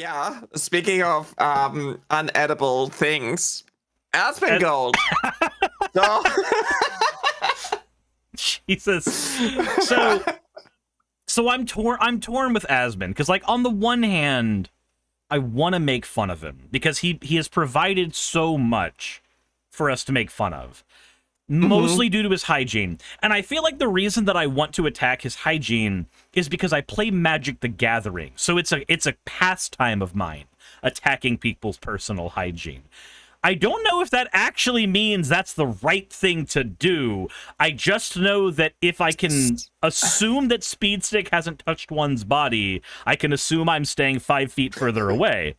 Yeah, speaking of unedible things, Asmongold. So Jesus. So I'm torn with Asmon, because like on the one hand, I want to make fun of him because he has provided so much for us to make fun of. Mostly due to his hygiene. And I feel like the reason that I want to attack his hygiene is because I play Magic the Gathering. So it's a pastime of mine, attacking people's personal hygiene. I don't know if that actually means that's the right thing to do. I just know that if I can assume that Speed Stick hasn't touched one's body, I can assume I'm staying 5 feet further away.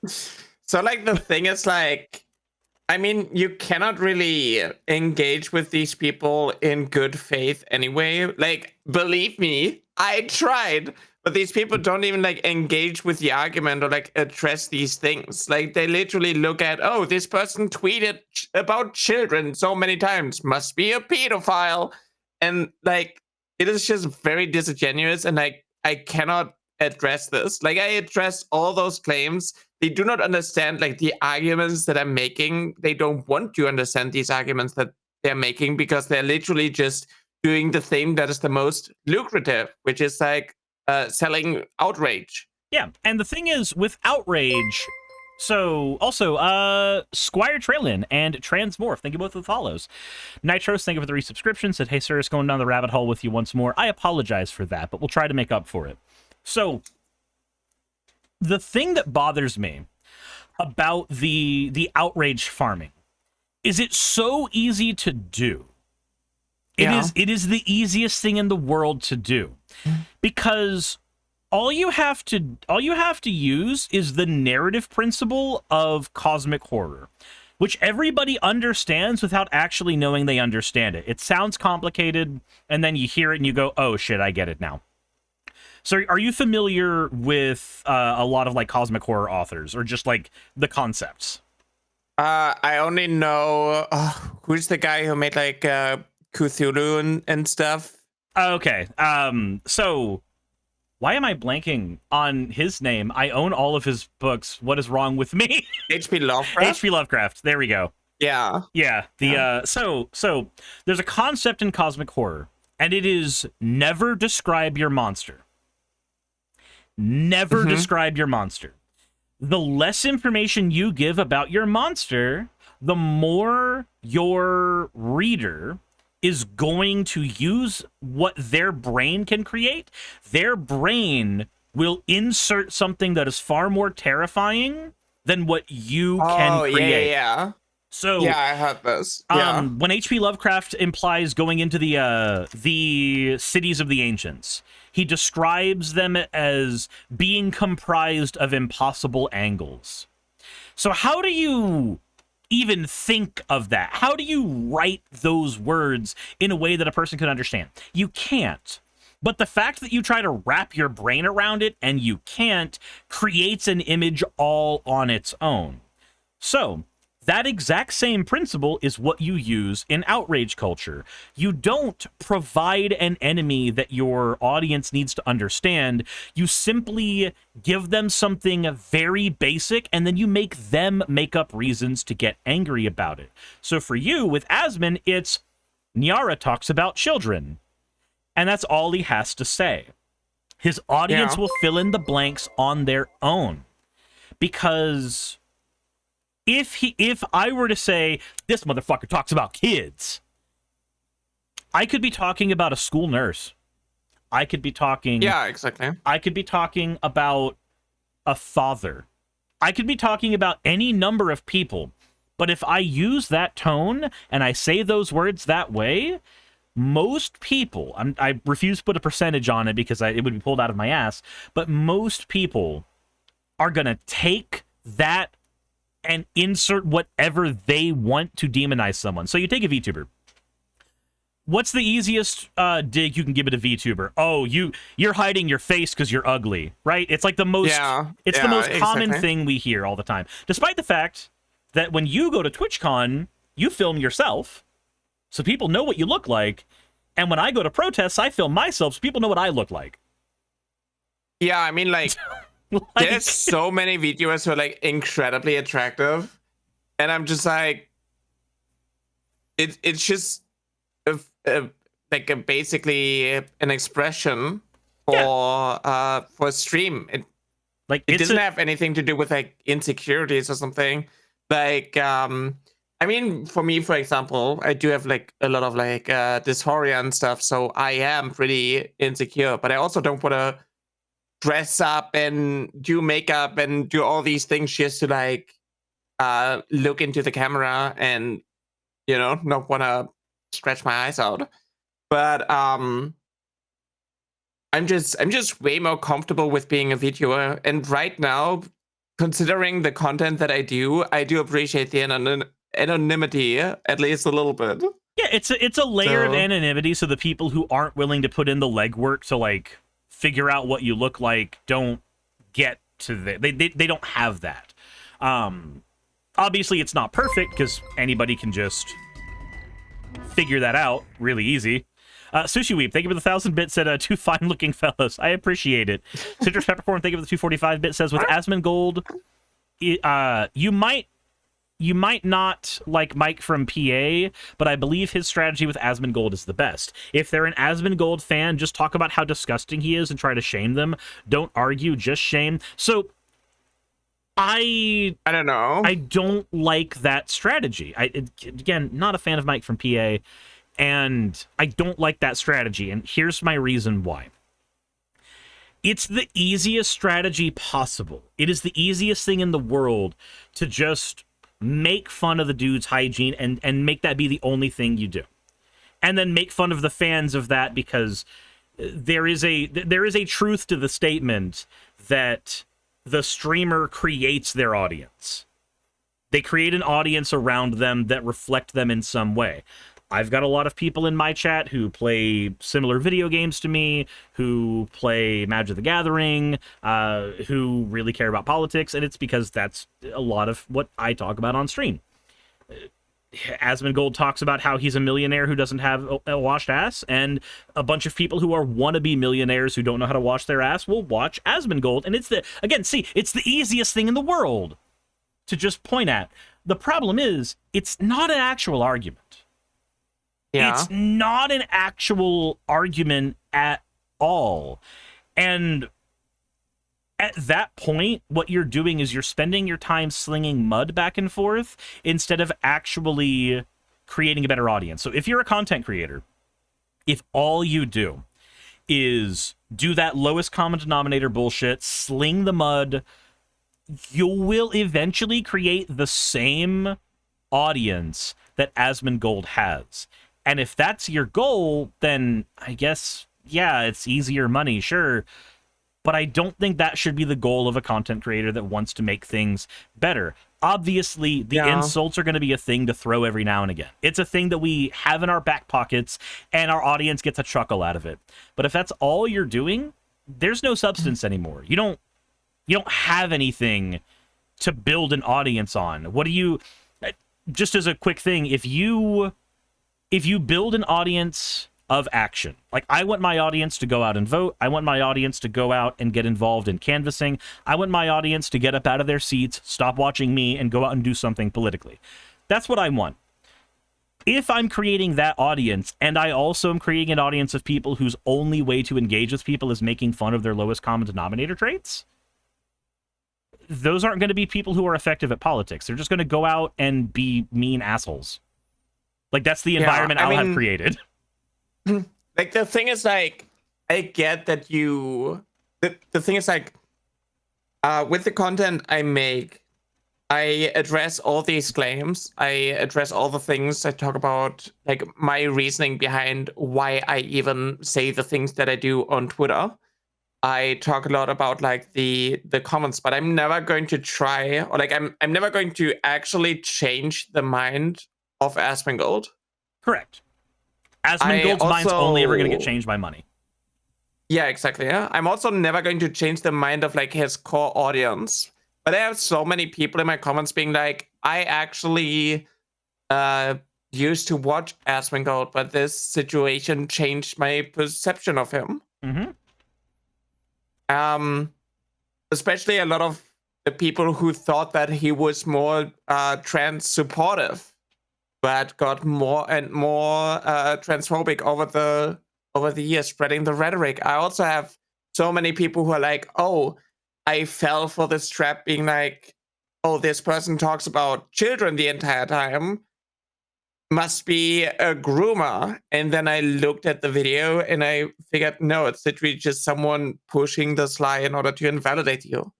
So, like, the thing is, like, I mean, you cannot really engage with these people in good faith anyway. Like, believe me, I tried, but these people don't even, like, engage with the argument or, like, address these things. Like, they literally look at, oh, this person tweeted about children so many times, must be a pedophile. And, like, it is just very disingenuous, and, like, I cannot address this. Like, I addressed all those claims. They do not understand, like, the arguments that I'm making. They don't want to understand these arguments that they're making because they're literally just doing the thing that is the most lucrative, which is, like, selling Outrage. Yeah, and the thing is, with Outrage... So, also, Squire Trailin and Transmorph, thank you both for the follows. Nitros, thank you for the resubscription, said, hey, Suris, going down the rabbit hole with you once more. I apologize for that, but we'll try to make up for it. So, the thing that bothers me about the Outrage farming is it's so easy to do. It is the easiest thing in the world to do. Because all you have to use is the narrative principle of cosmic horror, which everybody understands without actually knowing they understand it. It sounds complicated, and then you hear it and you go, oh shit, I get it now. So are you familiar with a lot of like cosmic horror authors, or just like the concepts? I only know who's the guy who made like Cthulhu and stuff. Okay. So why am I blanking on his name? I own all of his books. What is wrong with me? H.P. Lovecraft. H.P. Lovecraft. There we go. Yeah. Yeah. So there's a concept in cosmic horror, and it is never describe your monster. Never describe your monster. The less information you give about your monster, the more your reader is going to use what their brain can create. Their brain will insert something that is far more terrifying than what you can create. Yeah. So yeah, I heard this. When H.P. Lovecraft implies going into the cities of the ancients, he describes them as being comprised of impossible angles. So how do you even think of that? How do you write those words in a way that a person can understand? You can't. But the fact that you try to wrap your brain around it and you can't creates an image all on its own. So that exact same principle is what you use in outrage culture. You don't provide an enemy that your audience needs to understand. You simply give them something very basic, and then you make them make up reasons to get angry about it. So for you, with Asmon, it's Nyara talks about children, and that's all he has to say. His audience will fill in the blanks on their own, because if I were to say, this motherfucker talks about kids, I could be talking about a school nurse. I could be talking... Yeah, exactly. I could be talking about a father. I could be talking about any number of people. But if I use that tone and I say those words that way, most people... I refuse to put a percentage on it because it would be pulled out of my ass, but most people are going to take that and insert whatever they want to demonize someone. So you take a VTuber. What's the easiest dig you can give it a VTuber? Oh, you're hiding your face because you're ugly, right? It's like the most the most common thing we hear all the time. Despite the fact that when you go to TwitchCon, you film yourself, so people know what you look like. And when I go to protests, I film myself so people know what I look like. Yeah, I mean, like, There's so many viewers who are like incredibly attractive, and I'm just like, it's just like basically an expression for a stream. It doesn't have anything to do with like insecurities or something. Like I mean, for me, for example, I do have like a lot of like dysphoria and stuff, so I am pretty insecure, but I also don't want to dress up and do makeup and do all these things just to like look into the camera and, you know, not want to stretch my eyes out. But I'm just way more comfortable with being a VTuber, and right now, considering the content that I do appreciate the anonymity at least a little bit. Yeah, it's a layer of anonymity, so the people who aren't willing to put in the legwork to like figure out what you look like don't get to they don't have that. Obviously, it's not perfect because anybody can just figure that out really easy. Sushi Weep, thank you for the 1,000 bits. Said two fine-looking fellows. I appreciate it. Citrus Peppercorn, thank you for the 245 bit. Says with Asmongold, you might not like Mike from PA, but I believe his strategy with Asmongold is the best. If they're an Asmongold fan, just talk about how disgusting he is and try to shame them. Don't argue, just shame. So I don't know. I don't like that strategy. Again, not a fan of Mike from PA, and I don't like that strategy, and here's my reason why. It's the easiest strategy possible. It is the easiest thing in the world to just make fun of the dude's hygiene and make that be the only thing you do. And then make fun of the fans of that, because there is a truth to the statement that the streamer creates their audience. They create an audience around them that reflect them in some way. I've got a lot of people in my chat who play similar video games to me, who play Magic the Gathering, who really care about politics, and it's because that's a lot of what I talk about on stream. Asmongold talks about how he's a millionaire who doesn't have a washed ass, and a bunch of people who are wannabe millionaires who don't know how to wash their ass will watch Asmongold, and it's the easiest thing in the world to just point at. The problem is, it's not an actual argument. Yeah. It's not an actual argument at all. And at that point, what you're doing is you're spending your time slinging mud back and forth instead of actually creating a better audience. So if you're a content creator, if all you do is do that lowest common denominator bullshit, sling the mud, you will eventually create the same audience that Asmongold has. And if that's your goal, then I guess, yeah, it's easier money, sure. But I don't think that should be the goal of a content creator that wants to make things better. Obviously, the insults are going to be a thing to throw every now and again. It's a thing that we have in our back pockets, and our audience gets a chuckle out of it. But if that's all you're doing, there's no substance anymore. You don't have anything to build an audience on. What do you... Just as a quick thing, if you build an audience of action, like I want my audience to go out and vote, I want my audience to go out and get involved in canvassing, I want my audience to get up out of their seats, stop watching me, and go out and do something politically. That's what I want. If I'm creating that audience, and I also am creating an audience of people whose only way to engage with people is making fun of their lowest common denominator traits, those aren't going to be people who are effective at politics. They're just going to go out and be mean assholes. Like, that's the environment I'll have created. Like, the thing is, like, I get that you... The thing is, like, with the content I make, I address all these claims. I address all the things. I talk about, like, my reasoning behind why I even say the things that I do on Twitter. I talk a lot about, like, the comments, but I'm never going to try... Or, like, I'm never going to actually change the mind of Asmongold. Correct. Asmongold's mind's only ever going to get changed by money. Yeah, exactly. Yeah, I'm also never going to change the mind of like his core audience. But I have so many people in my comments being like, I actually used to watch Asmongold, but this situation changed my perception of him. Mm-hmm. especially a lot of the people who thought that he was more trans supportive, but got more and more transphobic over the years, spreading the rhetoric. I also have so many people who are like, "Oh, I fell for this trap," being like, "Oh, this person talks about children the entire time. Must be a groomer." And then I looked at the video and I figured, no, it's literally just someone pushing this lie in order to invalidate you.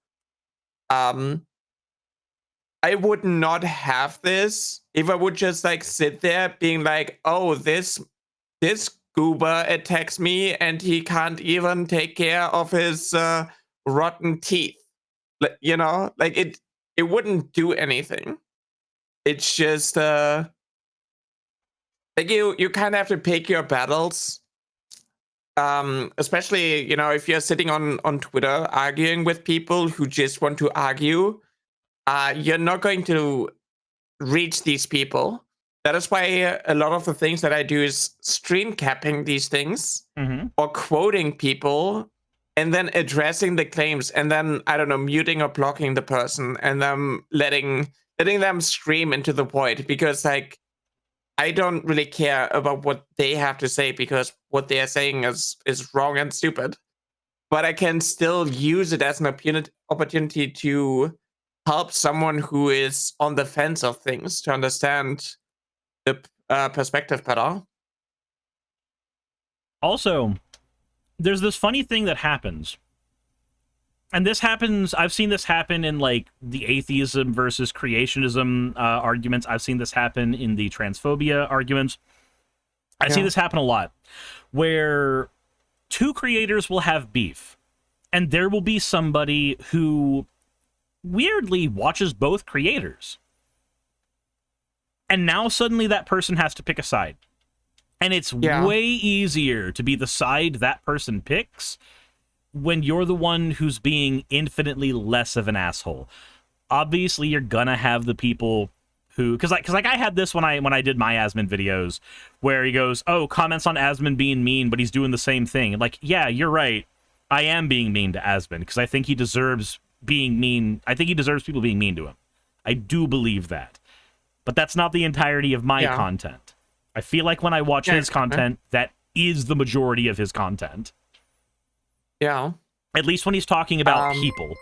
I would not have this if I would just like sit there being like, oh, this goober attacks me and he can't even take care of his rotten teeth. You know, like it wouldn't do anything. It's just like you kind of have to pick your battles. Especially, you know, if you're sitting on Twitter arguing with people who just want to argue, you're not going to reach these people. That is why a lot of the things that I do is stream capping these things or quoting people and then addressing the claims and then, I don't know, muting or blocking the person and then letting them scream into the void, because like I don't really care about what they have to say because what they are saying is wrong and stupid. But I can still use it as an opportunity to help someone who is on the fence of things to understand the perspective better. Also, there's this funny thing that happens. And this happens, I've seen this happen in like the atheism versus creationism arguments. I've seen this happen in the transphobia arguments. I see this happen a lot, where two creators will have beef, and there will be somebody who weirdly watches both creators. And now suddenly that person has to pick a side. And it's way easier to be the side that person picks when you're the one who's being infinitely less of an asshole. Obviously, you're gonna have the people who, because I had this when I did my Asmon videos, where he goes, "Oh, comments on Asmon being mean, but he's doing the same thing." And like, yeah, you're right. I am being mean to Asmon because I think he deserves being mean. I think he deserves people being mean to him. I do believe that, but that's not the entirety of my content. I feel like when I watch his content, that is the majority of his content. Yeah. At least when he's talking about people.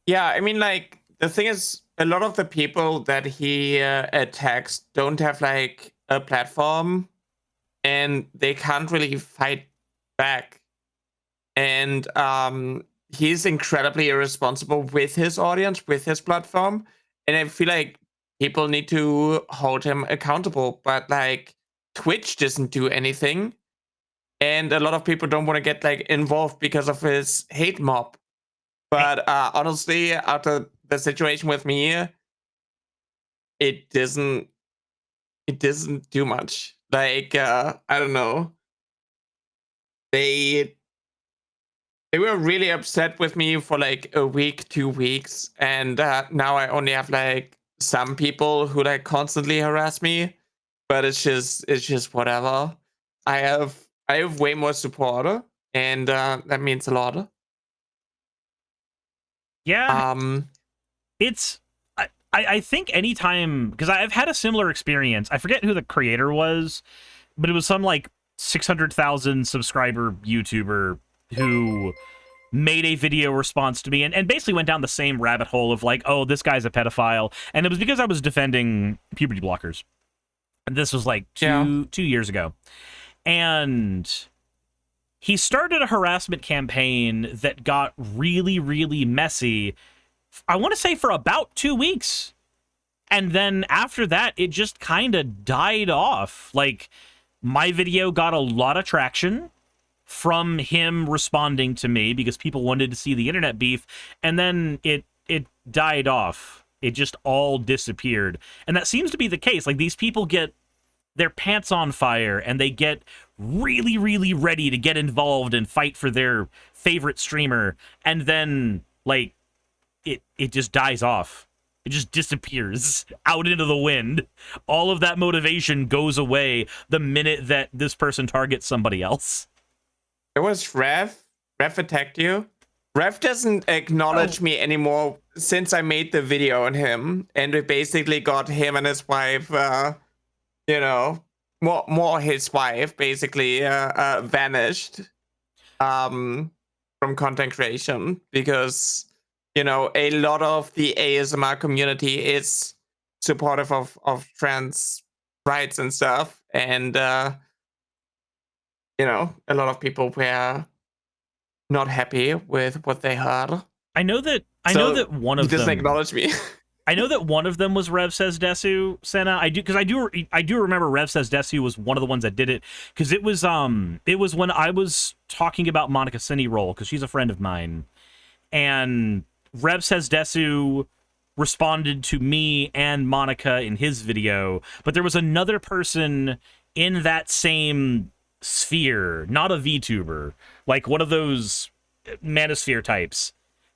Yeah, I mean, like, the thing is, a lot of the people that he attacks don't have, like, a platform, and they can't really fight back. And he's incredibly irresponsible with his audience, with his platform, and I feel like people need to hold him accountable, but, like, Twitch doesn't do anything. And a lot of people don't want to get like involved because of his hate mob. But honestly, after the situation with me, it doesn't do much. Like I don't know. They were really upset with me for like a week, 2 weeks, and now I only have like some people who like constantly harass me. But it's just whatever. I have way more support, and that means a lot. Yeah. It's I think anytime, because I've had a similar experience. I forget who the creator was, but it was some like 600,000 subscriber YouTuber who made a video response to me and basically went down the same rabbit hole of like, oh, this guy's a pedophile. And it was because I was defending puberty blockers. And this was like two years ago. And he started a harassment campaign that got really, really messy, I want to say for about 2 weeks. And then after that, it just kind of died off. Like, my video got a lot of traction from him responding to me because people wanted to see the internet beef. And then it died off. It just all disappeared. And that seems to be the case. Like, these people get their pants on fire and they get really, really ready to get involved and fight for their favorite streamer. And then, like, it just dies off. It just disappears out into the wind. All of that motivation goes away the minute that this person targets somebody else. It was Rev. Rev attacked you? Rev doesn't acknowledge me anymore since I made the video on him, and we basically got him and his wife, you know, more his wife basically vanished from content creation because you know a lot of the ASMR community is supportive of trans rights and stuff, and you know a lot of people were not happy with what they heard. I know that one of he doesn't them acknowledge me. I know that one of them was Rev Says Desu, Senna. I do remember Rev Says Desu was one of the ones that did it because it was when I was talking about Monica Cine Roll because she's a friend of mine, and Rev Says Desu responded to me and Monica in his video, but there was another person in that same sphere, not a VTuber, like one of those manosphere types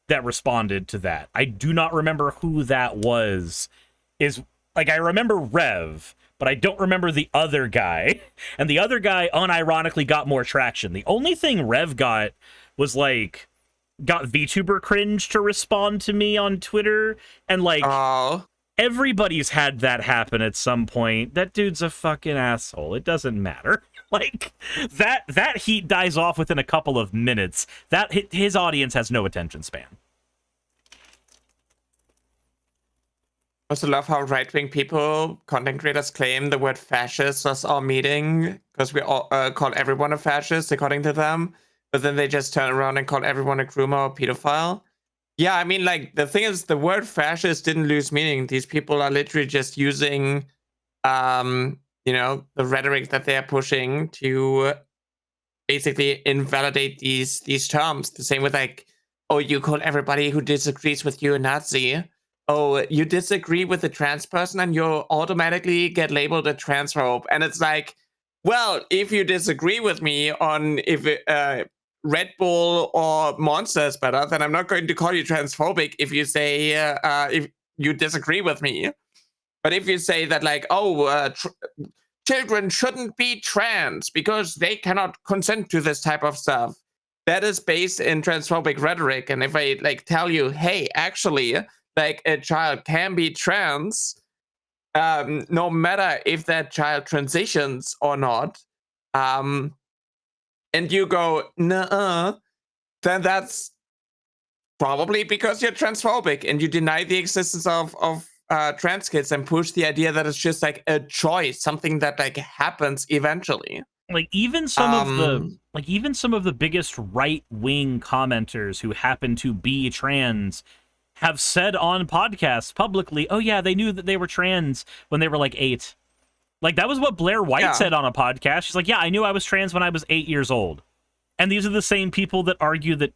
that responded to that. I do not remember who that was. I remember Rev, but I don't remember the other guy. And the other guy unironically got more traction. The only thing Rev got was got VTuber cringe to respond to me on Twitter, and everybody's had that happen at some point. That dude's a fucking asshole. It doesn't matter. That heat dies off within a couple of minutes. His audience has no attention span. I also love how right-wing people, content creators, claim the word fascist was our meeting because we all call everyone a fascist according to them, but then they just turn around and call everyone a groomer or pedophile. Yeah, I mean, the thing is, the word fascist didn't lose meaning. These people are literally just using, you know, the rhetoric that they are pushing to basically invalidate these terms. The same with oh, you call everybody who disagrees with you a Nazi. Oh, you disagree with a trans person and you automatically get labeled a transphobe. And it's well, if you disagree with me on if Red Bull or Monster is better, then I'm not going to call you transphobic if you say if you disagree with me. But if you say that children shouldn't be trans because they cannot consent to this type of stuff, that is based in transphobic rhetoric. And if I tell you, hey, actually, a child can be trans, no matter if that child transitions or not, and you go, nuh-uh, then that's probably because you're transphobic and you deny the existence of trans kids and push the idea that it's just a choice, something that happens eventually. Even some of the biggest right-wing commenters who happen to be trans have said on podcasts publicly, oh yeah, they knew that they were trans when they were 8. That was what Blair White said on a podcast. She's yeah, I knew I was trans when I was 8 years old. And these are the same people that argue that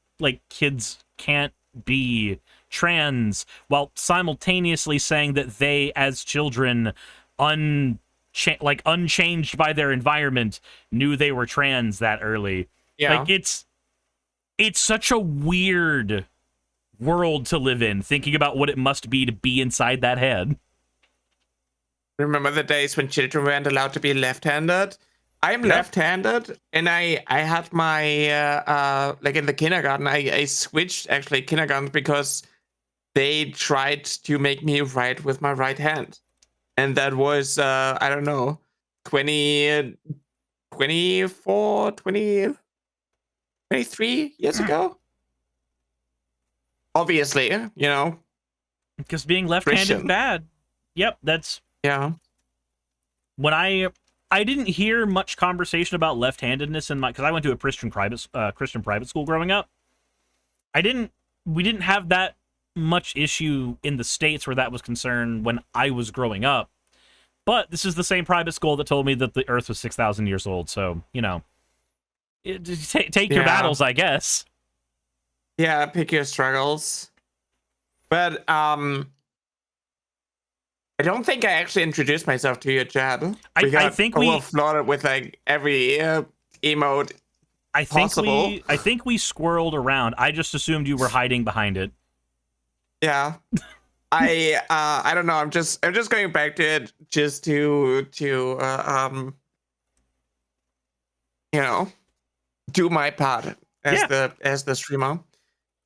kids can't be trans while simultaneously saying that they as children unchanged by their environment knew they were trans that early. Yeah. It's such a weird world to live in, thinking about what it must be to be inside that head. Remember the days when children weren't allowed to be left-handed? I'm left-handed, and I had my in the kindergarten, I switched actually kindergarten because they tried to make me write with my right hand, and that was I don't know, 23 years ago. Obviously, you know, because being left-handed is bad. Yep, that's when I didn't hear much conversation about left-handedness in because I went to a Christian private school growing up. We didn't have that much issue in the States where that was concerned when I was growing up. But this is the same private school that told me that the Earth was 6,000 years old. So, you know, take your battles, I guess. Yeah, pick your struggles. But I don't think I actually introduced myself to you, Chad. I think we overflooded with every emote. I think we squirreled around. I just assumed you were hiding behind it. Yeah. I don't know. I'm just going back to it just to you know, do my part as the streamer.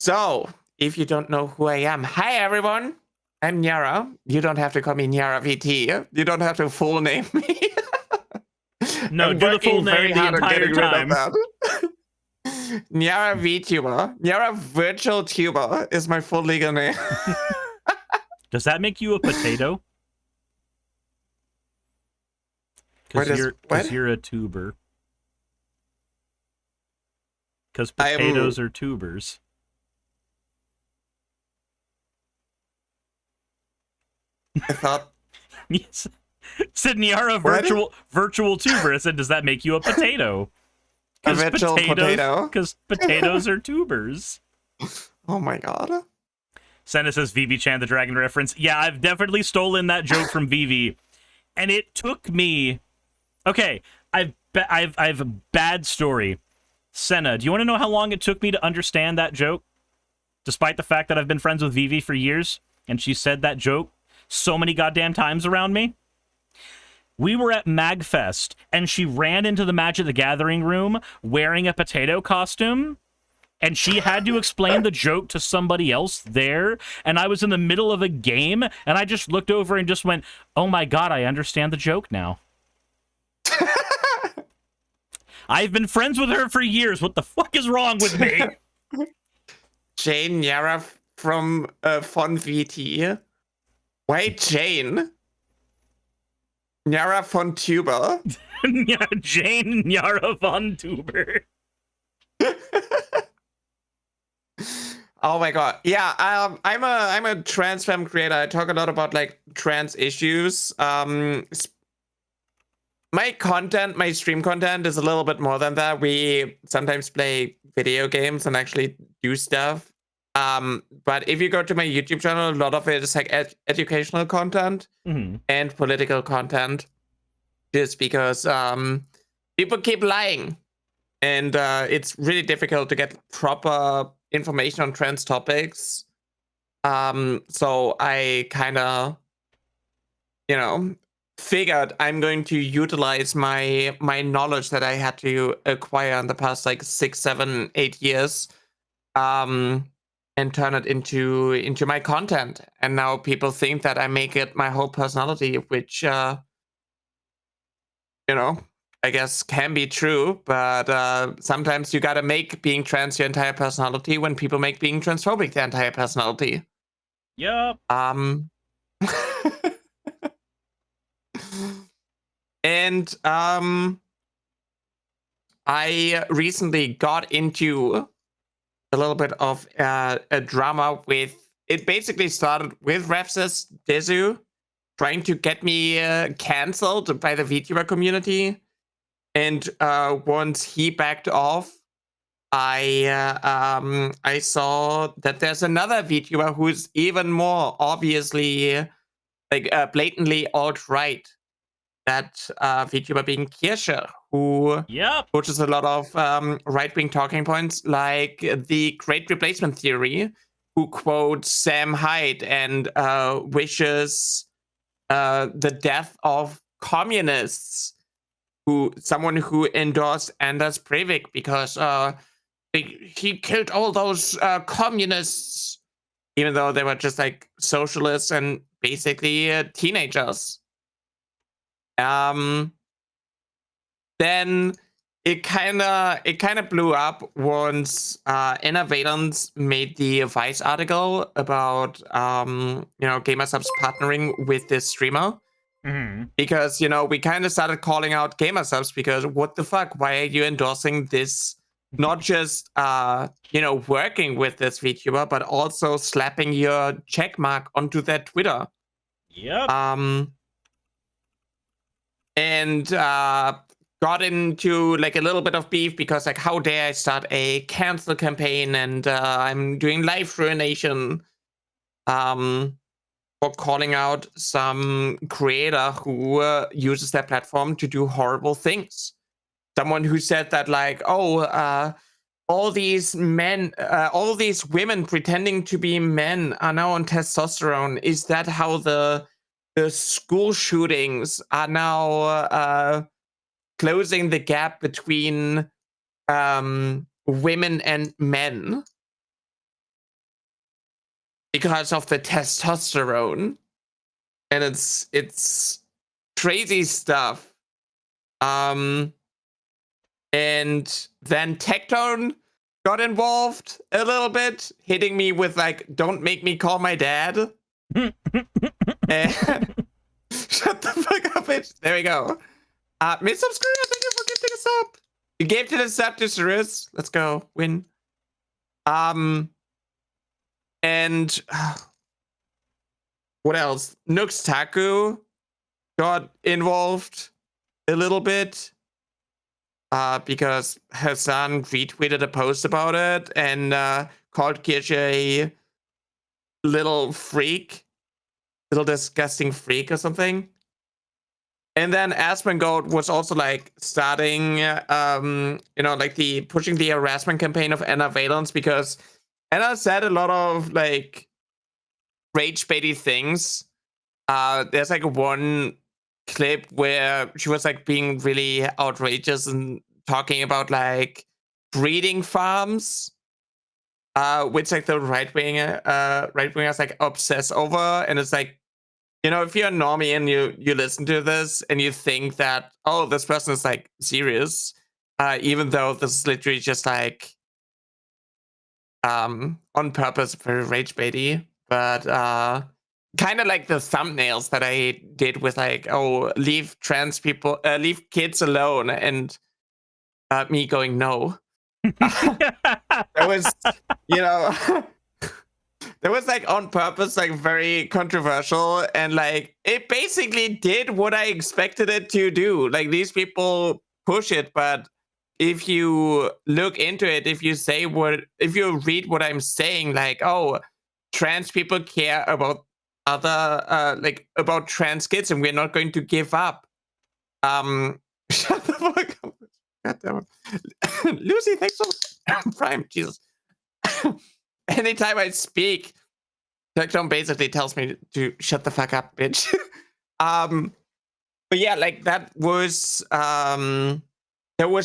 So, if you don't know who I am, hi everyone. I'm Nyara. You don't have to call me Nyara VT. You don't have to full name me. No, I'm do the full working very name the hard on entire getting rid of time. that. Nyara VTuber. Nyara Virtual Tuber is my full legal name. Does that make you a potato? Because you're a tuber. Because potatoes are tubers. I thought. Yes. Said Nyara virtual tuber. I said, does that make you a potato? A virtual potato? Because potatoes are tubers. Oh my god. Senna says VV-chan, the dragon reference. Yeah, I've definitely stolen that joke from VV. And it took me... Okay, I've a bad story. Senna, do you want to know how long it took me to understand that joke? Despite the fact that I've been friends with VV for years, and she said that joke so many goddamn times around me? We were at MagFest, and she ran into the Magic the Gathering room wearing a potato costume, and she had to explain the joke to somebody else there, and I was in the middle of a game, and I just looked over and just went, oh my god, I understand the joke now. I've been friends with her for years. What the fuck is wrong with me? Jane Nyara from Fun VT. Why Jane? Nyara von Tuber. Jane Nyara von Tuber. Oh my god. Yeah, I'm a trans femme creator. I talk a lot about like trans issues. My content, my stream content is a little bit more than that. We sometimes play video games and actually do stuff. But if you go to my YouTube channel, a lot of it is like educational content and political content. Just because people keep lying. And it's really difficult to get proper information on trans topics. So I kind of, figured I'm going to utilize my knowledge that I had to acquire in the past like 6, 7, 8 years, and turn it into my content. And now people think that I make it my whole personality, which I guess can be true, but sometimes you gotta make being trans your entire personality when people make being transphobic their entire personality. Yup. And I recently got into a little bit of a drama with... It basically started with Refs's Desu trying to get me cancelled by the VTuber community. And once he backed off, I saw that there's another VTuber who's even more obviously, like blatantly alt-right. That VTuber being Kirsche, who pushes a lot of right-wing talking points, like the Great Replacement Theory, who quotes Sam Hyde and wishes the death of communists. Someone who endorsed Anders Breivik because he killed all those communists, even though they were just like socialists and basically teenagers. Then it kind of blew up once Inner Valence made the Vice article about gamer subs partnering with this streamer. Because we kind of started calling out gamer subs because what the fuck, why are you endorsing this? Not just working with this VTuber, but also slapping your check mark onto their Twitter. And got into like a little bit of beef because like, how dare I start a cancel campaign, and I'm doing life ruination for calling out some creator who uses their platform to do horrible things. Someone who said that like, all these men, all these women pretending to be men are now on testosterone. Is that how the school shootings are now closing the gap between women and men? because of the testosterone, and it's crazy stuff. And then Tectone got involved a little bit, hitting me with like, "Don't make me call my dad." And shut the fuck up, bitch. There we go. Miss Subscriber, thank you for gifting us up. You gave to the sub to Suris. Let's go. Win. And what else? Nux Taku got involved a little bit. Because Hassan retweeted a post about it and called Kirche a little freak, little disgusting freak or something. And then Asmongold was also like starting, like pushing the harassment campaign of Anna Valence, because Anna said a lot of like rage baity things. There's like one clip where she was like being really outrageous and talking about like breeding farms, which like the right wingers like obsess over. And it's like, if you're a normie and you listen to this and you think that, oh, this person is like serious, even though this is literally just like on purpose very rage baity, but kind of like the thumbnails that I did with like, oh, leave kids alone, and me going no. That was, that was like on purpose, like very controversial, and like it basically did what I expected it to do. Like these people push it, but if you look into it, if you read what I'm saying, like, oh, trans people care about about trans kids, and we're not going to give up. Shut the fuck up. God damn it. Lucy, thanks for Prime. Jesus. Anytime I speak, Tectone basically tells me to shut the fuck up, bitch. But yeah, like that was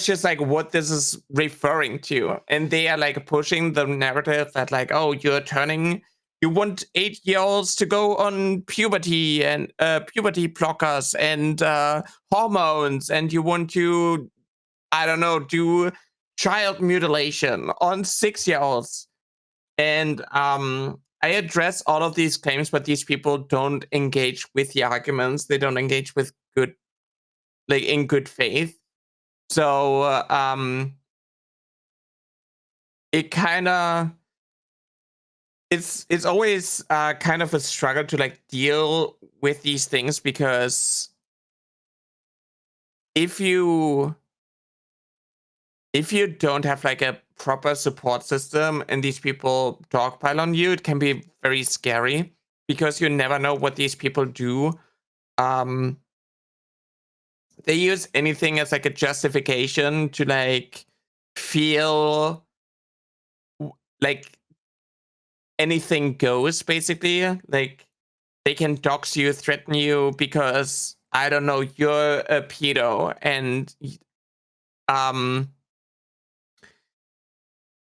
just like what this is referring to. And they are like pushing the narrative that like, oh, you want 8-year-olds to go on puberty and puberty blockers and hormones, and you want to, I don't know, do child mutilation on 6-year-olds. And I address all of these claims, but these people don't engage with the arguments. They don't engage with in good faith. So it kind of, it's always kind of a struggle to like deal with these things, because if you don't have like a proper support system and these people dogpile on you, it can be very scary, because you never know what these people do. They use anything as like a justification to like feel like anything goes, basically. Like they can dox you, threaten you because, I don't know, you're a pedo, and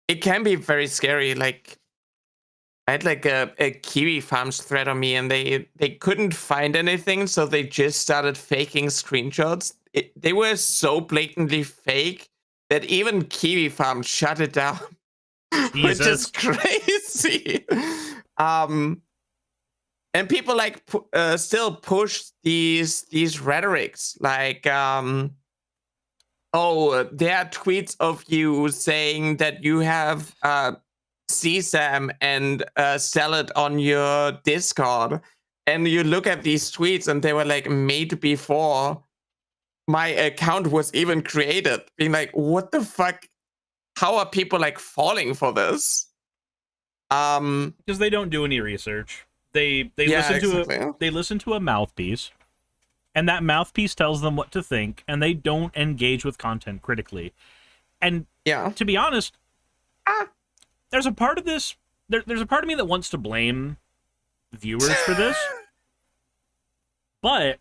it can be very scary. Like I had like a Kiwi Farms thread on me, and they couldn't find anything, so they just started faking screenshots. They were so blatantly fake that even Kiwi Farms shut it down, which is crazy. And people like still push these rhetorics, like oh, there are tweets of you saying that you have CSAM and sell it on your Discord, and you look at these tweets and they were like made before my account was even created, being like, what the fuck? How are people like falling for this? Because they don't do any research. They listen to a mouthpiece, and that mouthpiece tells them what to think, and they don't engage with content critically. And to be honest, there's a part of this, there's a part of me that wants to blame viewers for this, but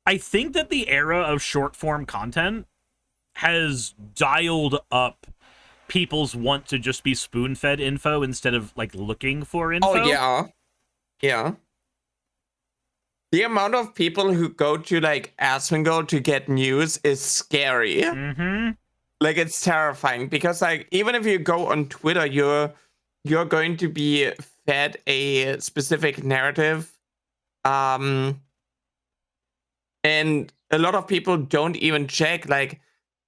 I think that the era of short form content has dialed up people's want to just be spoon-fed info instead of like looking for info. Oh yeah, yeah. The amount of people who go to like Asmongold to get news is scary. Mm-hmm. Like it's terrifying because like even if you go on Twitter, you're going to be fed a specific narrative, and a lot of people don't even check like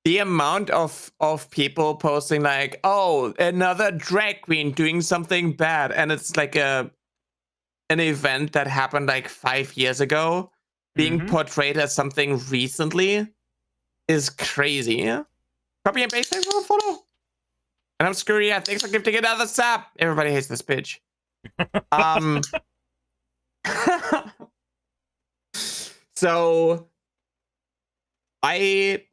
the amount of people posting like, oh, another drag queen doing something bad, and it's like an event that happened like 5 years ago being portrayed as something recently is crazy. Copy and paste, thanks for the follow. And I'm screwy. Yeah, thanks for gifting another sub. Everybody hates this bitch. So I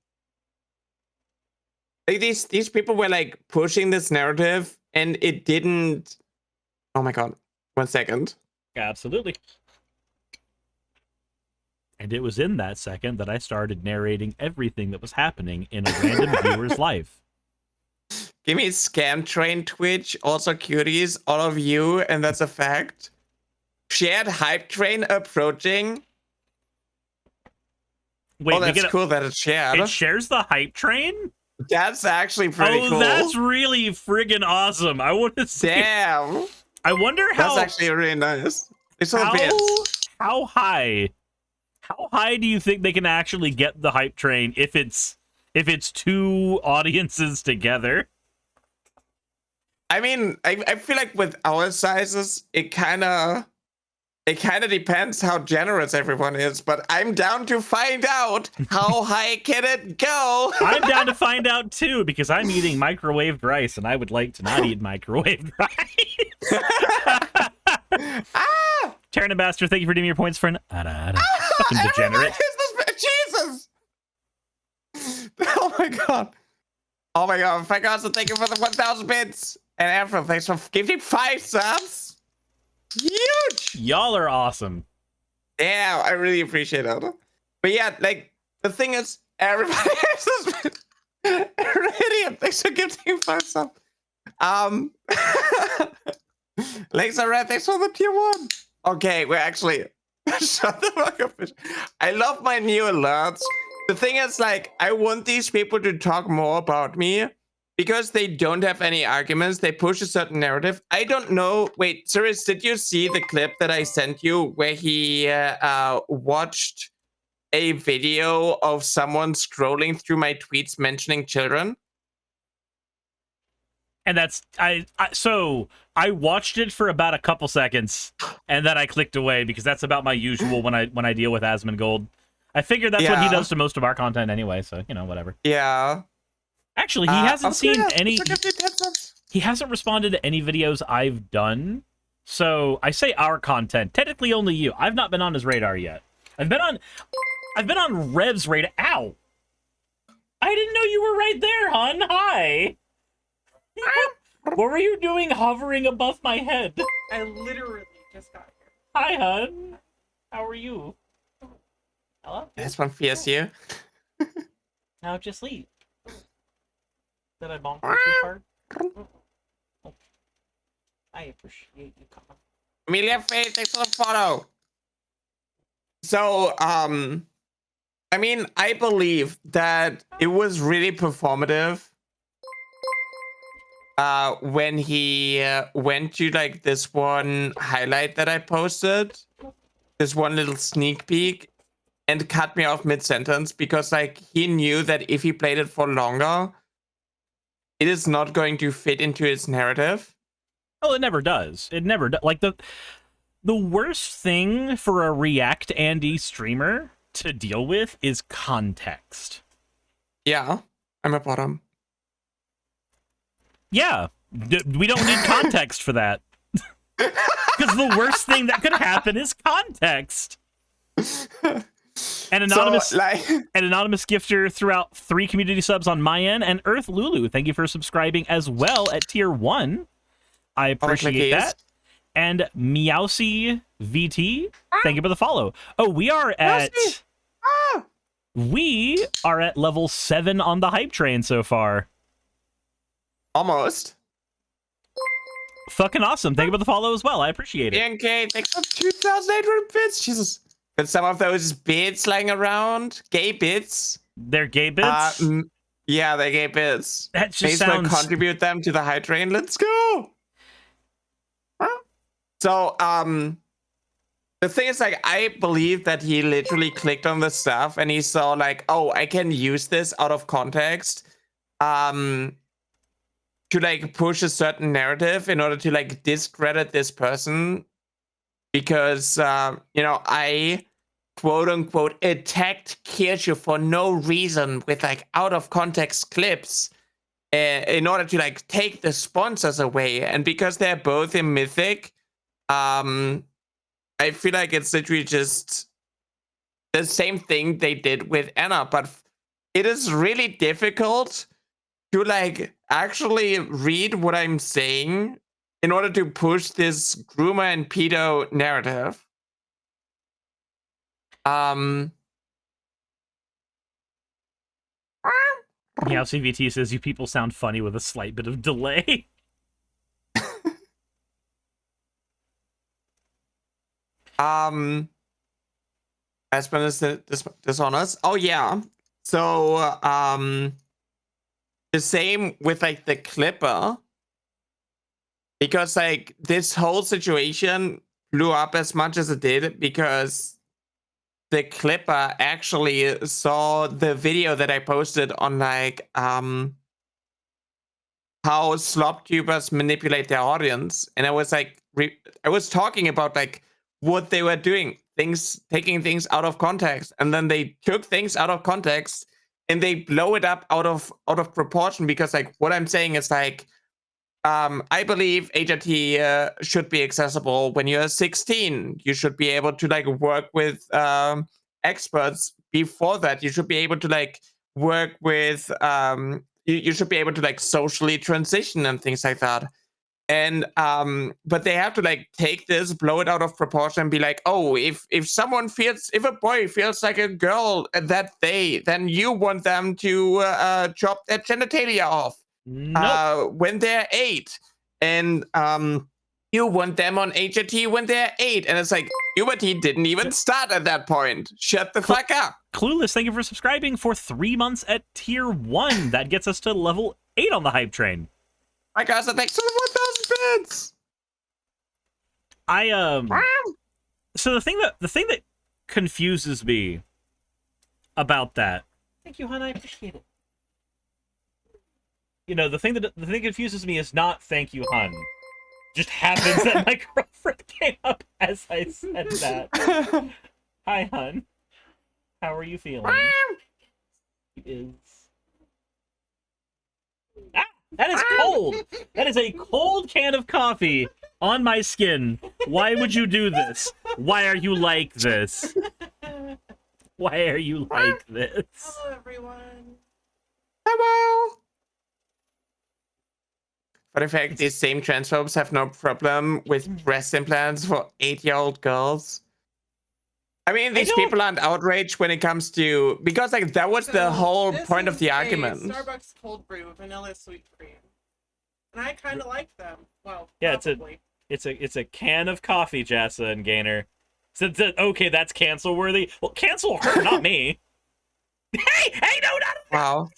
like these people were like pushing this narrative and it didn't. Oh my god. 1 second. Absolutely. And it was in that second that I started narrating everything that was happening in a random viewer's life. Give me Scam Train Twitch, also cuties, all of you, and that's a fact. Shared Hype Train approaching. Wait, oh, that's cool that it's shared. It shares the Hype Train? That's actually pretty cool. Oh, that's really friggin' awesome. I want to see. Damn. I wonder how. That's actually really nice. It's all bits. How high? How high do you think they can actually get the Hype Train if it's two audiences together? I mean, I feel like with our sizes, it kind of depends how generous everyone is, but I'm down to find out how high can it go. I'm down to find out too, because I'm eating microwaved rice and I would like to not eat microwaved rice. Terranabaster, thank you for doing your points, friend. Fucking degenerate. Jesus! Oh my god. Oh my god. Thank God, so thank you for the 1,000 bits. And Afro, thanks for giving 5 subs. Huge! Y'all are awesome. Yeah, I really appreciate it. But yeah, like, the thing is, everybody is idiot. Thanks for giving 5 subs. Legs are red, thanks for the tier 1. Okay, we're actually... Shut the fuck up, bitch. I love my new alerts. The thing is, like, I want these people to talk more about me because they don't have any arguments. They push a certain narrative. I don't know. Wait, Suris, did you see the clip that I sent you where he watched a video of someone scrolling through my tweets mentioning children? And that's so I watched it for about a couple seconds and then I clicked away because that's about my usual when I deal with Asmongold. I figured that's what he does to most of our content anyway, so you know, whatever. Yeah. Actually, he hasn't seen any. He hasn't responded to any videos I've done. So I say our content. Technically, only you. I've not been on his radar yet. I've been on Rev's radar. Ow! I didn't know you were right there, hon. Hi. What were you doing hovering above my head? I literally just got here. Hi, hon. How are you? Hello? This one fears you. How'd you sleep? Did I bonk you too hard? Oh. I appreciate you coming. Amelia Faith, thanks for the photo. So, I mean, I believe that it was really performative when he went to like this one highlight that I posted, this one little sneak peek, and cut me off mid-sentence because like he knew that if he played it for longer, it is not going to fit into his narrative. Oh, it never does. It never does. Like the worst thing for a React Andy streamer to deal with is context. Yeah, I'm a bottom. Yeah, we don't need context for that. Because the worst thing that could happen is context. An anonymous, so, like... an anonymous gifter throughout 3 community subs on my end, and Earth Lulu, thank you for subscribing as well at tier 1. I appreciate that. And Meowsy VT, thank you for the follow. Oh, we are at level 7 on the hype train so far. Almost. Fucking awesome. Thank you for the follow as well. I appreciate it. Okay, thanks for 2,800 bits. Jesus. But some of those bits lying around, gay bits. They're gay bits? Yeah, they're gay bits. That just Facebook sounds... contribute them to the hype train. Let's go. So, the thing is, like, I believe that he literally clicked on the stuff and he saw, like, oh, I can use this out of context, to, like, push a certain narrative in order to, like, discredit this person because, you know, I, quote unquote, attacked Kirsche for no reason with, like, out of context clips in order to, like, take the sponsors away. And because they're both in Mythic, I feel like it's literally just the same thing they did with Anna, but it is really difficult to, like, actually read what I'm saying in order to push this groomer and pedo narrative. Yeah, CVT says you people sound funny with a slight bit of delay. Aspen is dishonest. Oh yeah. So the same with, like, the Clipper, because, like, this whole situation blew up as much as it did because the Clipper actually saw the video that I posted on, like, how slop tubers manipulate their audience, and I was like, I was talking about, like, what they were doing, taking things out of context, and then they took things out of context and they blow it up out of proportion, because, like, what I'm saying is, like, I believe HRT should be accessible when you're 16. You should be able to, like, work with experts before that. You should be able to, like, work with you should be able to, like, socially transition and things like that. And but they have to, like, take this, blow it out of proportion, and be like, oh, if a boy feels like a girl that day, then you want them to chop their genitalia off. Nope. When they're 8, and you want them on HRT when they're 8, and it's like, puberty didn't even start at that point. Shut the fuck up. Clueless, thank you for subscribing for 3 months at tier 1. That gets us to level 8 on the hype train. My gosh, that makes 1,000 bits. So the thing that confuses me about that. Thank you, hon. I appreciate it. You know, the thing that confuses me is not thank you, hun. Just happens that my girlfriend came up as I said that. Hi, hun. How are you feeling? Ah, that is cold. That is a cold can of coffee on my skin. Why would you do this? Why are you like this? Why are you like this? Hello, everyone. Hello. But in fact, these same transphobes have no problem with breast implants for 8-year-old girls. I mean, these people aren't outraged when it comes to, because, like, that was the whole point of the argument. Starbucks cold brew, vanilla sweet cream, and I kind of like them. Well, yeah, probably. it's a can of coffee, Jassa and Gainer. So okay, that's cancel worthy. Well, cancel her, not me. Hey, no, not wow.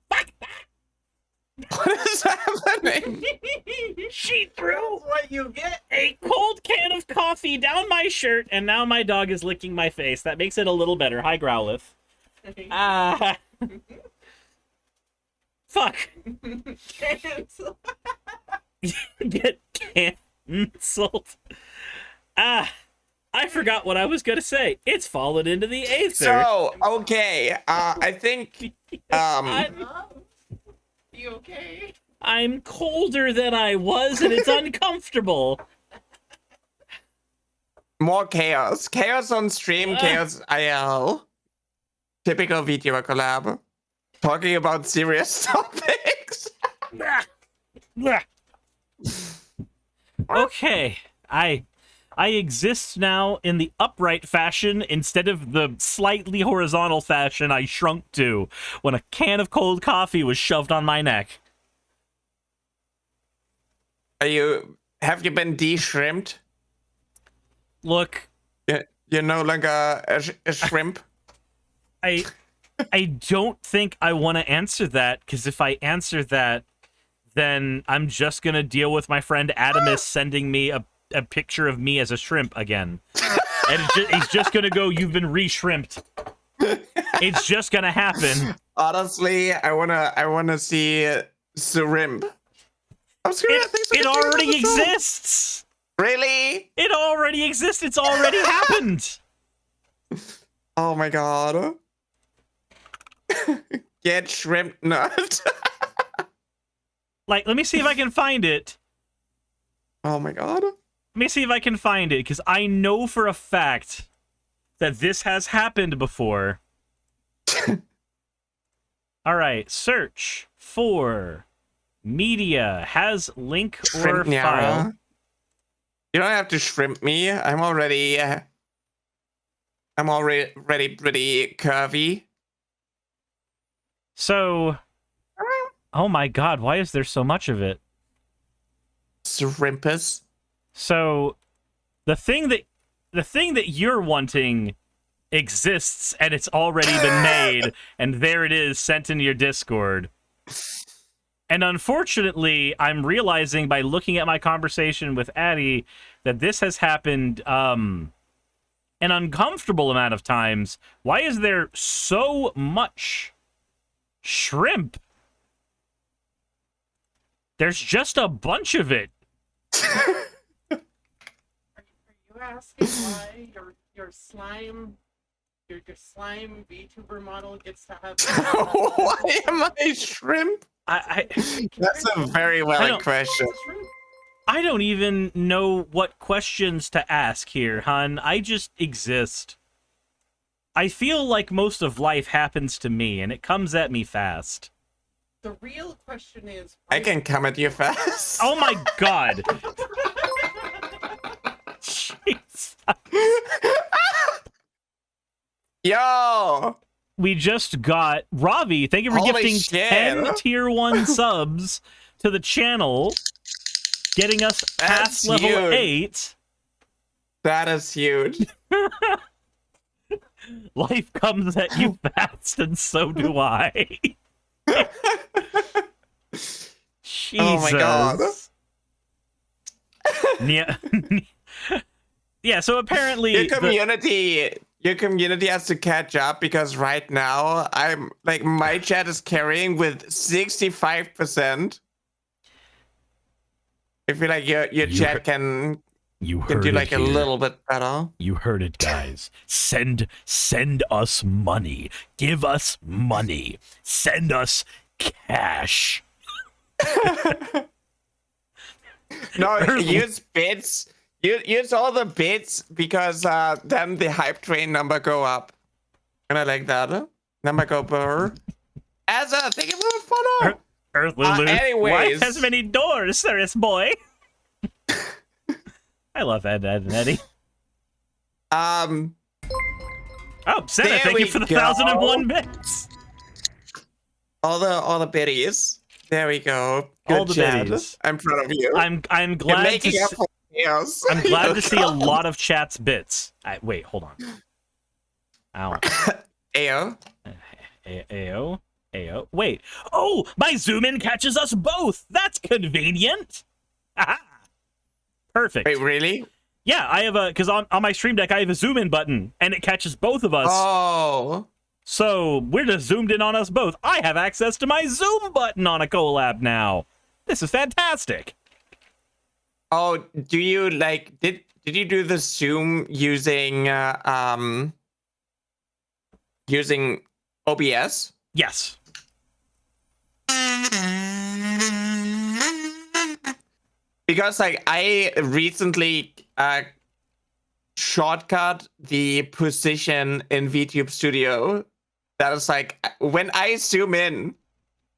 Fuck that. What is happening? She threw what you get. A cold can of coffee down my shirt, and now my dog is licking my face. That makes it a little better. Hi, Growlith. Fuck. Cancel. Get canceled. I forgot what I was gonna say. It's fallen into the aether. So, okay, I think, You okay? I'm colder than I was, and it's uncomfortable. More chaos. Chaos on stream, chaos IL. Typical VTuber collab. Talking about serious topics. Okay, I exist now in the upright fashion instead of the slightly horizontal fashion I shrunk to when a can of cold coffee was shoved on my neck. Have you been de-shrimped? Look, You're no longer a shrimp? I don't think I want to answer that, because if I answer that, then I'm just going to deal with my friend Adamus sending me a picture of me as a shrimp again. And he's just going to go, "You've been re-shrimped." It's just going to happen. Honestly, I wanna see Shrimp. It already exists. Really? It already exists. It's already happened. Oh my god. Get shrimp nut. Like, let me see if I can find it. Oh my god. Let me see if I can find it, because I know for a fact that this has happened before. All right, search for media has link or Shrimp Nyara. file. You don't have to shrimp me. I'm already pretty curvy. So, oh my god, why is there so much of it? Shrimpus. So, the thing that you're wanting exists, and it's already been made, and there it is, sent into your Discord. And unfortunately, I'm realizing by looking at my conversation with Addie that this has happened an uncomfortable amount of times. Why is there so much shrimp? There's just a bunch of it. Are you asking why your slime VTuber model gets to have? Why am I shrimp? That's a very valid question. I don't even know what questions to ask here, hun. I just exist. I feel like most of life happens to me, and it comes at me fast. The real question is... I can come at you fast. Oh my god! Jeez. Yo! We just got Ravi. Thank you for Holy gifting shit. 10 tier 1 subs to the channel, getting us past That's level huge. 8. That is huge. Life comes at you fast, and so do I. Jesus. Oh my god. Yeah, so apparently Your community has to catch up, because right now I'm like, my chat is carrying with 65%. I feel like your chat can do like a little bit better. You heard it, guys. Send us money. Give us money. Send us cash. No, use bits. Use all the bits, because then the hype train number go up. And I like that. Number go burr. As a thank you for the follow. Earth Lulu. Anyways. Life has many doors, Suris boy. I love Ed and Eddie. Oh, Senna, There thank you we for the go. 1001 bits. All the biddies. There we go. Good All the chat. biddies. I'm proud of you. I'm You're glad to making up for chaos. I'm glad to see a lot of chat's bits. Wait, hold on. Ow. Ayo. Ayo. Wait. Oh, my zoom in catches us both. That's convenient. Aha. Perfect. Wait, really? Yeah, I have because on my stream deck I have a zoom in button, and it catches both of us. Oh. So we're just zoomed in on us both. I have access to my zoom button on a collab now. This is fantastic. Oh, do you like did you do the zoom using using OBS? Yes. Because like I recently shortcut the position in VTube Studio. That is like, when I zoom in,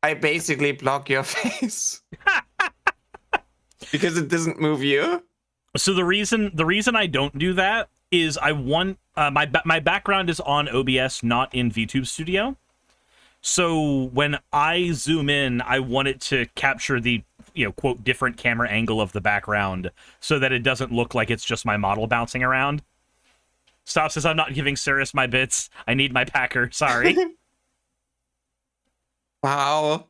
I basically block your face. Because it doesn't move you. So the reason I don't do that is I want my background is on OBS, not in VTube Studio. So when I zoom in, I want it to capture the quote, different camera angle of the background so that it doesn't look like it's just my model bouncing around. Stop says, I'm not giving Suris my bits. I need my packer. Sorry. Wow.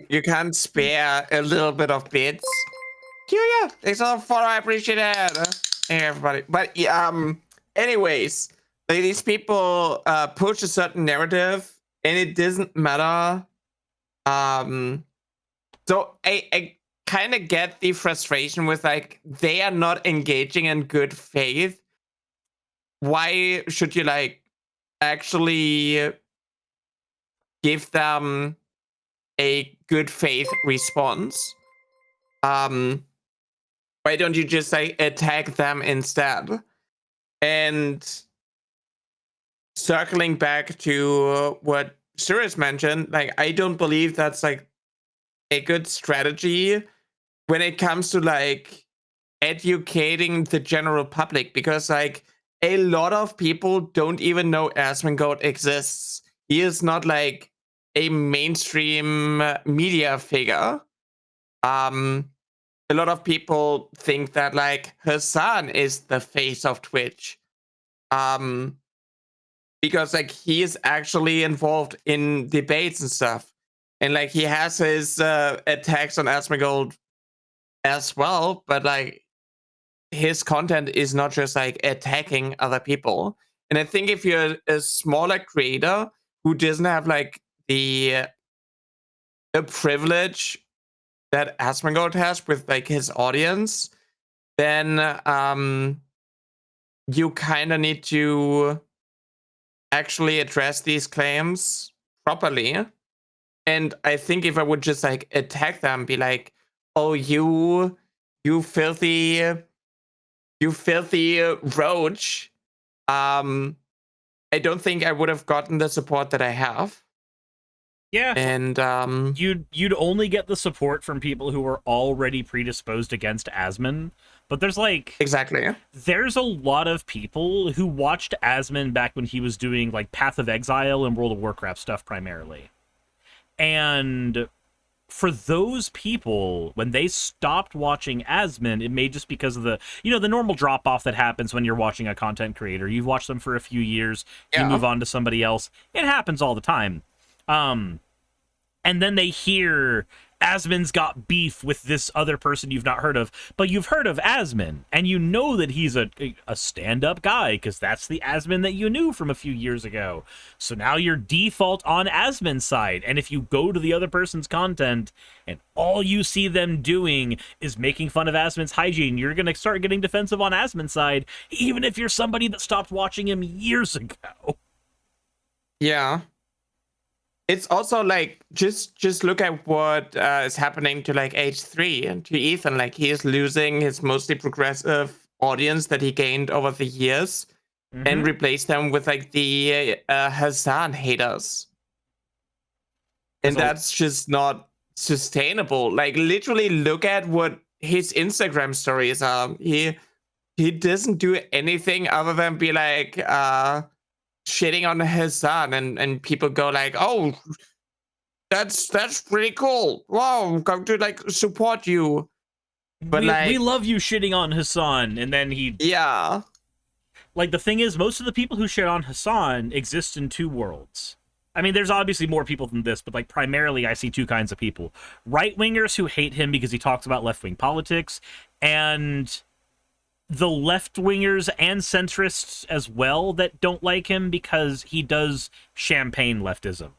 you can't spare a little bit of bits. Yeah, thanks a lot for I appreciate it. Hey everybody. But anyways, like these people push a certain narrative and it doesn't matter. So I kind of get the frustration with like they are not engaging in good faith. Why should you like actually give them a good faith response? Why don't you just like attack them instead? And circling back to what Suris mentioned, like I don't believe that's like a good strategy when it comes to like educating the general public, because like a lot of people don't even know Asmongold exists. He is not like a mainstream media figure. A lot of people think that like Hassan is the face of Twitch. Because like he is actually involved in debates and stuff. And like he has his attacks on Asmongold as well, but like his content is not just like attacking other people. And I think if you're a smaller creator who doesn't have like the privilege that Asmongold has with like his audience, then you kind of need to actually address these claims properly. And I think if I would just like attack them, be like, oh, you filthy roach, I don't think I would have gotten the support that I have. Yeah. And you'd only get the support from people who were already predisposed against Asmon. But there's like there's a lot of people who watched Asmon back when he was doing like Path of Exile and World of Warcraft stuff primarily. And for those people, when they stopped watching Asmon, it may just because of the normal drop off that happens when you're watching a content creator. You've watched them for a few years, you move on to somebody else. It happens all the time. And then they hear Asmon's got beef with this other person you've not heard of, but you've heard of Asmon, and you know that he's a stand-up guy, because that's the Asmon that you knew from a few years ago. So now you're default on Asmon's side, and if you go to the other person's content, and all you see them doing is making fun of Asmon's hygiene, you're going to start getting defensive on Asmon's side, even if you're somebody that stopped watching him years ago. Yeah. It's also like just look at what is happening to like H3 and to Ethan. Like he is losing his mostly progressive audience that he gained over the years, and replace them with like the Hassan haters. And that's just not sustainable. Like literally look at what his Instagram stories are. He doesn't do anything other than be like shitting on Hassan, and people go like, oh, that's pretty cool. Wow, I'm going to like support you. But we love you shitting on Hassan, and then like the thing is, most of the people who shit on Hassan exist in two worlds. I mean, there's obviously more people than this, but like primarily I see two kinds of people. Right-wingers who hate him because he talks about left-wing politics, and the left-wingers and centrists as well that don't like him because he does champagne leftism.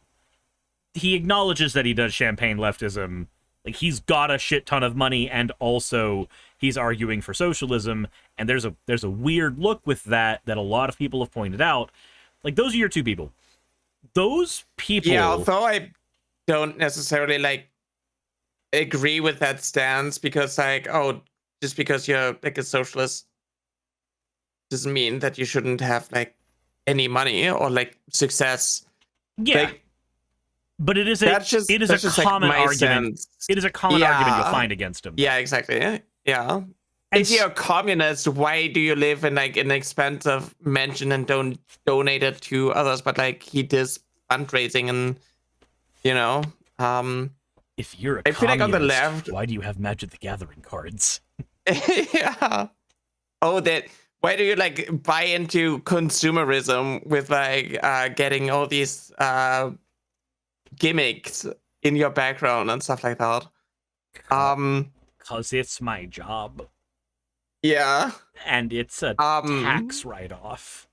He acknowledges that he does champagne leftism. Like, he's got a shit ton of money, and also he's arguing for socialism, and there's a weird look with that a lot of people have pointed out. Like, those are your two people. Those people... Yeah, although I don't necessarily, like, agree with that stance, because, like, oh, just because you're like a socialist doesn't mean that you shouldn't have like any money or like success. Yeah, like, but it is a common like argument. Sense. It is a common argument you'll find against him. Yeah, exactly. Yeah. If you're a communist, why do you live in like an expensive mansion and don't donate it to others? But like he does fundraising and If you're a I feel like on the communist, left. why do you have Magic the Gathering cards? Yeah. Oh, that. Why do you like buy into consumerism with like getting all these gimmicks in your background and stuff like that? Because it's my job. Yeah. And it's a tax write-off.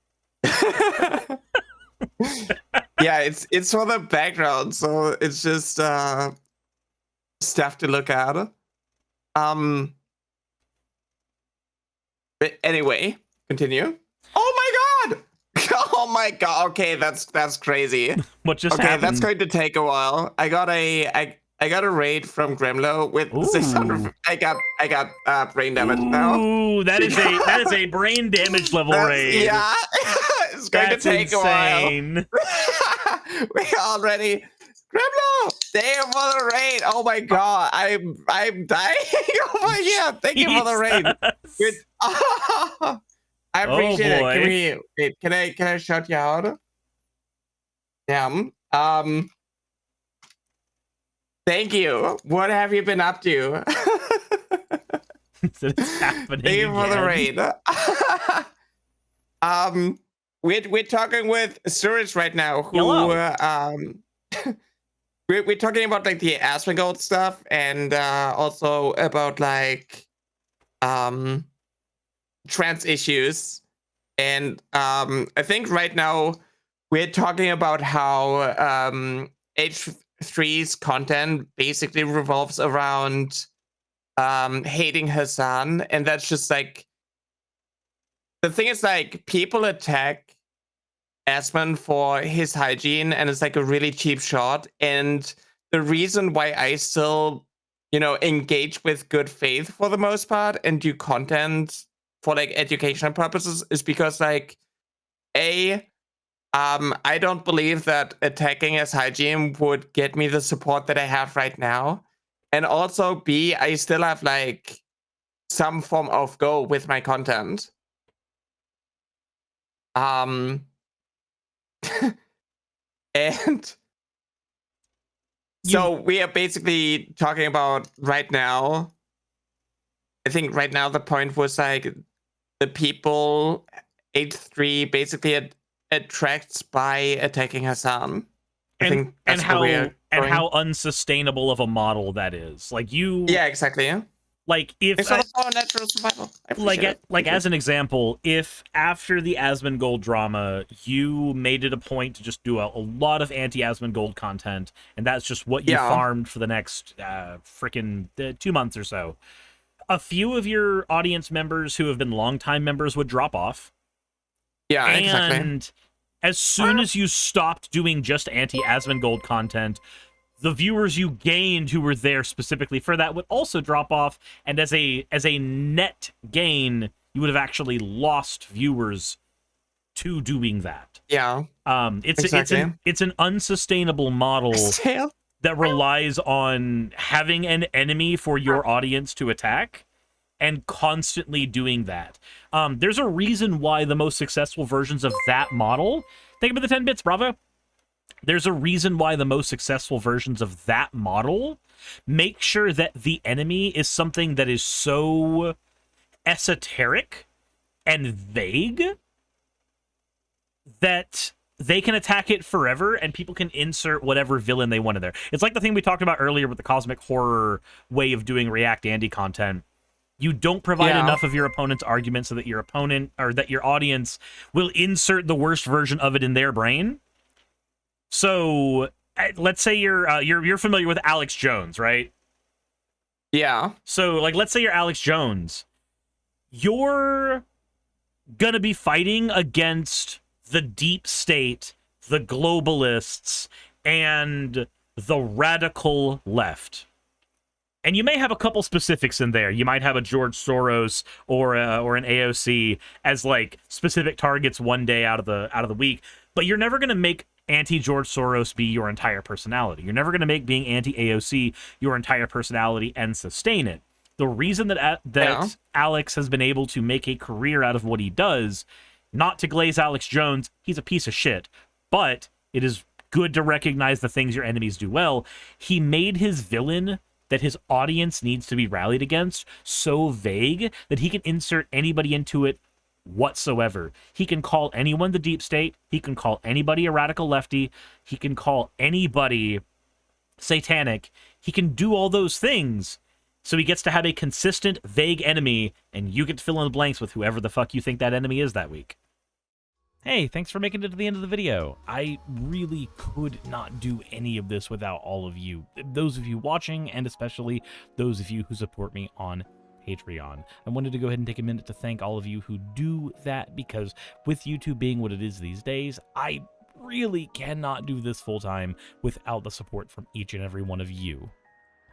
Yeah, it's for the background, so it's just stuff to look at. But anyway, continue. Oh my god! Oh my god! Okay, that's crazy. What just okay, happened? that's going to take a while. I got a raid from Gremlo with 600. I got brain damage now. Ooh, that is a brain damage level raid. Yeah, it's going to take insane. a while. We already. Gremlo, damn for the raid! Oh my god, I'm dying over here. Thank you for the raid. Good. I appreciate it. Can we? Wait, can I shout you out? Damn. Thank you. What have you been up to? It's happening. Thank you for the raid. We're talking with Suris right now, who we're talking about like the Asmongold stuff and also about like trans issues. And I think right now we're talking about how H3's content basically revolves around hating Hassan, and that's just like the thing is like people attack Asmon for his hygiene, and it's like a really cheap shot. And the reason why I still, engage with good faith for the most part and do content for like educational purposes is because like I don't believe that attacking his hygiene would get me the support that I have right now, and also B, I still have like some form of goal with my content. And so we are basically talking about right now. I think right now the point was like the people H3 basically attracts by attacking Hassan. I think that's how unsustainable of a model that is. Like you. Yeah, exactly. Yeah. Like if it's all natural survival. Like as an example, if after the Asmongold drama you made it a point to just do a lot of anti-Asmongold content, and that's just what you farmed for the next freaking 2 months or so, a few of your audience members who have been longtime members would drop off. Yeah, exactly. And as soon as you stopped doing just anti-Asmongold content, the viewers you gained who were there specifically for that would also drop off, and as a net gain, you would have actually lost viewers to doing that. Yeah. It's an unsustainable model that relies on having an enemy for your audience to attack and constantly doing that. There's a reason why the most successful versions of that model, think about the 10 bits, bravo. There's a reason why the most successful versions of that model make sure that the enemy is something that is so esoteric and vague that they can attack it forever and people can insert whatever villain they want in there. It's like the thing we talked about earlier with the cosmic horror way of doing React Andy content. You don't provide enough of your opponent's argument so that your opponent or that your audience will insert the worst version of it in their brain. So let's say you're familiar with Alex Jones, right? Yeah. So like, let's say you're Alex Jones. You're gonna be fighting against the deep state, the globalists, and the radical left. And you may have a couple specifics in there. You might have a George Soros or an AOC as like specific targets one day out of the week, but you're never gonna make anti-George Soros be your entire personality. You're never going to make being anti-AOC your entire personality and sustain it. The reason that Alex has been able to make a career out of what he does, not to glaze Alex Jones, he's a piece of shit, but it is good to recognize the things your enemies do well. He made his villain that his audience needs to be rallied against so vague that he can insert anybody into it whatsoever. He can call anyone the deep state. He can call anybody a radical lefty. He can call anybody satanic. He can do all those things. So he gets to have a consistent, vague enemy, and you get to fill in the blanks with whoever the fuck you think that enemy is that week. Hey, thanks for making it to the end of the video. I really could not do any of this without all of you. Those of you watching, and especially those of you who support me on Patreon. I wanted to go ahead and take a minute to thank all of you who do that, because with YouTube being what it is these days, I really cannot do this full time without the support from each and every one of you.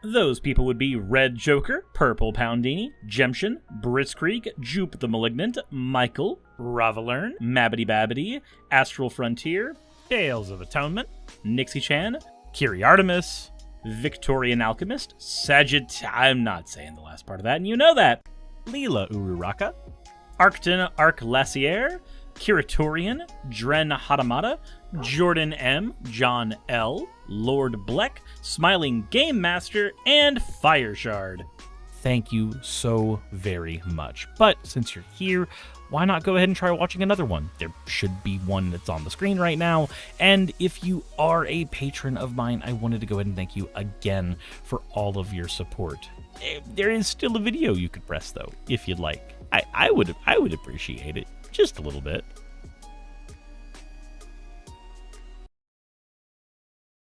Those people would be Red Joker, Purple Poundini, Jemshin, Britzkrieg, Jupe the Malignant, Michael, Ravalern, Mabbity Babbity, Astral Frontier, Tales of Atonement, Nixie Chan, Kiri Artemis, Victorian Alchemist, I'm not saying the last part of that, and you know that, Leela Ururaka, Arcton Arclacier, Kiratorian, Dren Hadamata, Jordan M, John L, Lord Bleck, Smiling Game Master, and Fireshard. Thank you so very much. But since you're here, why not go ahead and try watching another one? There should be one that's on the screen right now. And if you are a patron of mine, I wanted to go ahead and thank you again for all of your support. There is still a video you could press though, if you'd like. I would appreciate it just a little bit.